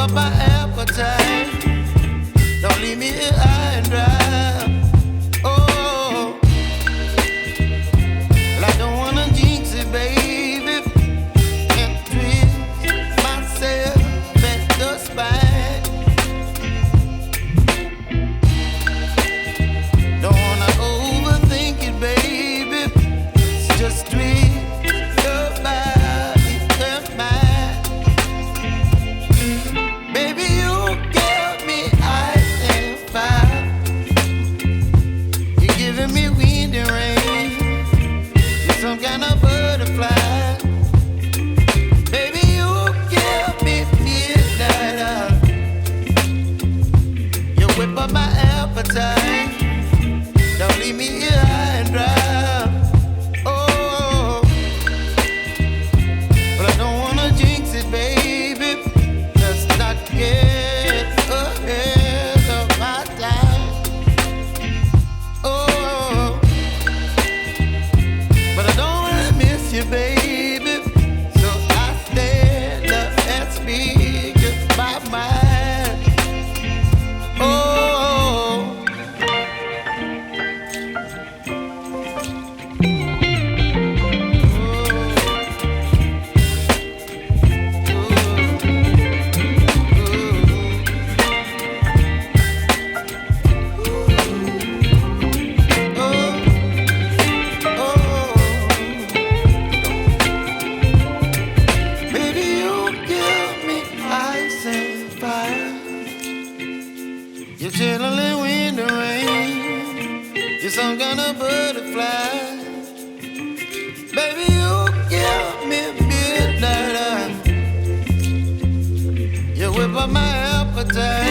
up my appetite. Don't leave me here high and dry. Oh, well, I don't wanna jinx it, baby, and twist myself at the spine. Don't wanna overthink it, baby. It's just twist your body and mine. Baby, you give me ice and fire. You're giving me wind and rain. You're some kind of butterfly. Baby, you give me midnight. You whip up my appetite. Don't leave me here high and dry. Oh, but I don't wanna jinx it, baby. Let's not get ahead of my time. Oh, but I don't wanna miss you, baby. So I stand up and speak my mind. Oh. Baby, you give me ice and fire. You're chilling wind and rain. You're some kind of butterfly. Baby, you give me midnight. You whip up my appetite.